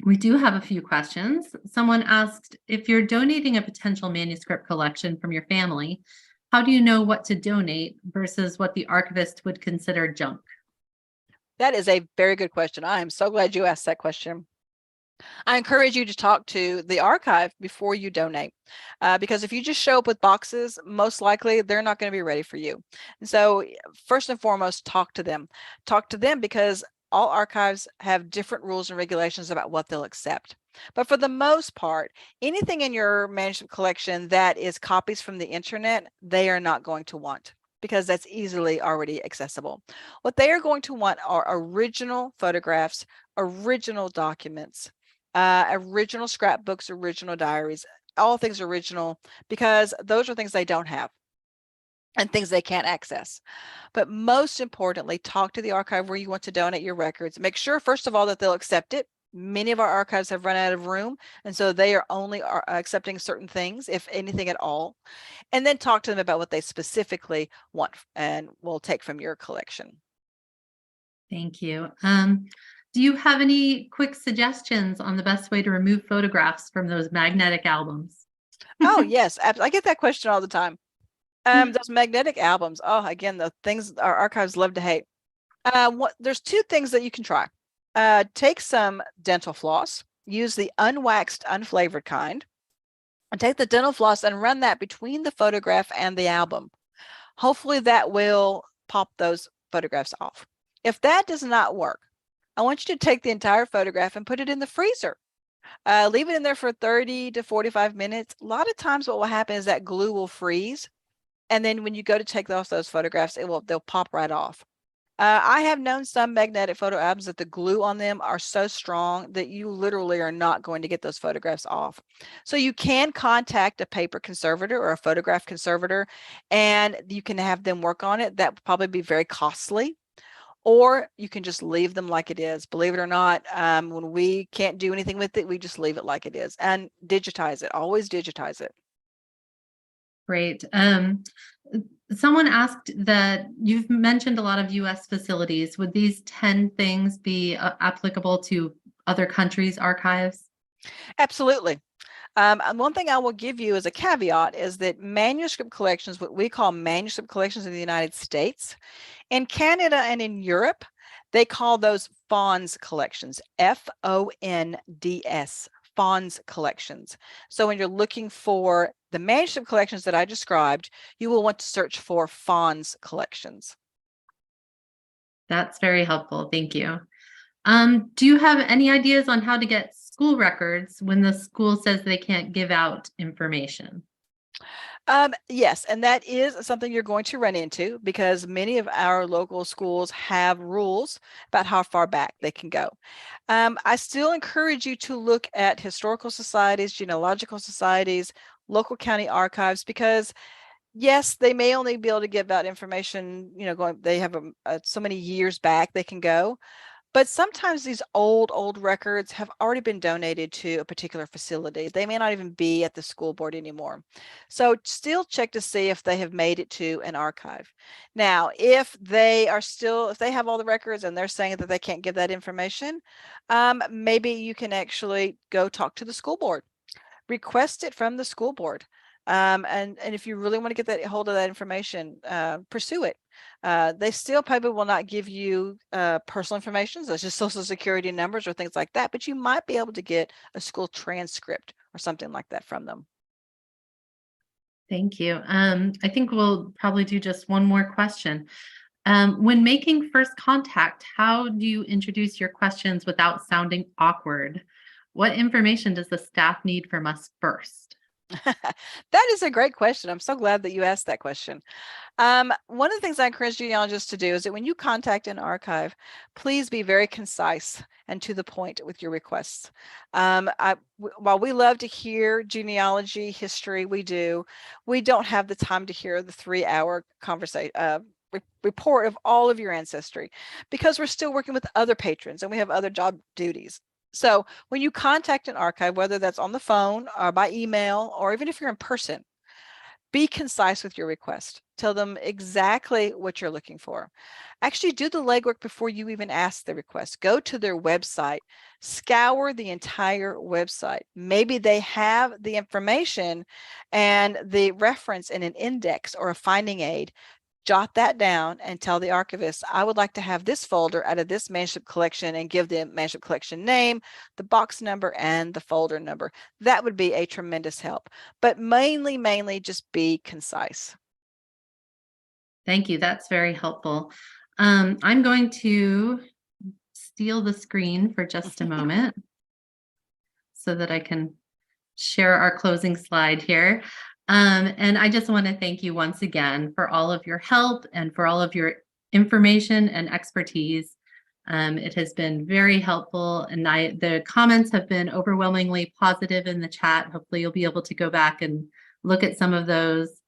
We do have a few questions. Someone asked, if you're donating a potential manuscript collection from your family, how do you know what to donate versus what the archivist would consider junk? That is a very good question. I am so glad you asked that question. I encourage you to talk to the archive before you donate, because if you just show up with boxes, most likely they're not going to be ready for you. And so first and foremost, talk to them. Talk to them because all archives have different rules and regulations about what they'll accept. But for the most part, anything in your manuscript collection that is copies from the internet, they are not going to want, because that's easily already accessible. What they are going to want are original photographs, original documents, original scrapbooks, original diaries, all things original, because those are things they don't have and things they can't access. But most importantly, talk to the archive where you want to donate your records. Make sure, first of all, that they'll accept it. Many of our archives have run out of room, and so they are only accepting certain things, if anything at all. And then talk to them about what they specifically want and will take from your collection. Thank you. Do you have any quick suggestions on the best way to remove photographs from those magnetic albums? Oh, yes. I get that question all the time. Those magnetic albums. Oh, again, the things our archives love to hate. There's two things that you can try. Take some dental floss, use the unwaxed, unflavored kind, and take the dental floss and run that between the photograph and the album. Hopefully that will pop those photographs off. If that does not work, I want you to take the entire photograph and put it in the freezer. Leave it in there for 30 to 45 minutes. A lot of times what will happen is that glue will freeze. And then when you go to take off those photographs, they'll pop right off. I have known some magnetic photo albums that the glue on them are so strong that you literally are not going to get those photographs off. So you can contact a paper conservator or a photograph conservator, and you can have them work on it. That would probably be very costly. Or you can just leave them like it is. Believe it or not, when we can't do anything with it, we just leave it like it is and digitize it. Always digitize it. Great. Someone asked that you've mentioned a lot of US facilities. Would these 10 things be applicable to other countries' archives? Absolutely. And one thing I will give you as a caveat is that manuscript collections, what we call manuscript collections in the United States, in Canada and in Europe, they call those FONS collections, FONDS, FONS collections. So when you're looking for the manuscript collections that I described, you will want to search for FONS collections. That's very helpful. Thank you. Do you have any ideas on how to get school records when the school says they can't give out information? Yes, and that is something you're going to run into because many of our local schools have rules about how far back they can go. I still encourage you to look at historical societies, genealogical societies, local county archives, because yes, they may only be able to give out information, they have so many years back they can go. But sometimes these old records have already been donated to a particular facility. They may not even be at the school board anymore. So still check to see if they have made it to an archive. Now, if they have all the records and they're saying that they can't give that information, maybe you can actually go talk to the school board. Request it from the school board. And if you really want to get that hold of that information, pursue it. They still probably will not give you personal information, such as social security numbers or things like that, but you might be able to get a school transcript or something like that from them. Thank you. I think we'll probably do just one more question. When making first contact, how do you introduce your questions without sounding awkward? What information does the staff need from us first? That is a great question. I'm so glad that you asked that question. One of the things I encourage genealogists to do is that when you contact an archive, please be very concise and to the point with your requests. While we love to hear genealogy, history, we don't have the time to hear the 3-hour conversation. Report of all of your ancestry because we're still working with other patrons and we have other job duties. So when you contact an archive, whether that's on the phone or by email, or even if you're in person, Be concise with your request. Tell them exactly what you're looking for. Actually do the legwork before you even ask the request. Go to their website, scour the entire website. Maybe they have the information and the reference in an index or a finding aid. Jot that down and tell the archivist, I would like to have this folder out of this manuscript collection, and give the manuscript collection name, the box number, and the folder number. That would be a tremendous help. But mainly just be concise. Thank you. That's very helpful. I'm going to steal the screen for just a moment so that I can share our closing slide here. And I just want to thank you once again for all of your help and for all of your information and expertise. It has been very helpful, and the comments have been overwhelmingly positive in the chat. Hopefully you'll be able to go back and look at some of those.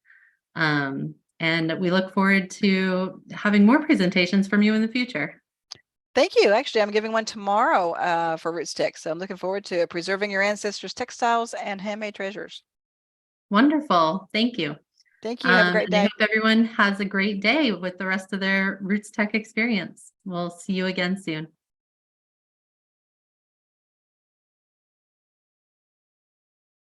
And we look forward to having more presentations from you in the future. Thank you. Actually, I'm giving one tomorrow for RootsTech. So I'm looking forward to preserving your ancestors' textiles and handmade treasures. Wonderful. Thank you. Thank you. Have a great and I day. hope everyone has a great day with the rest of their RootsTech experience. We'll see you again soon.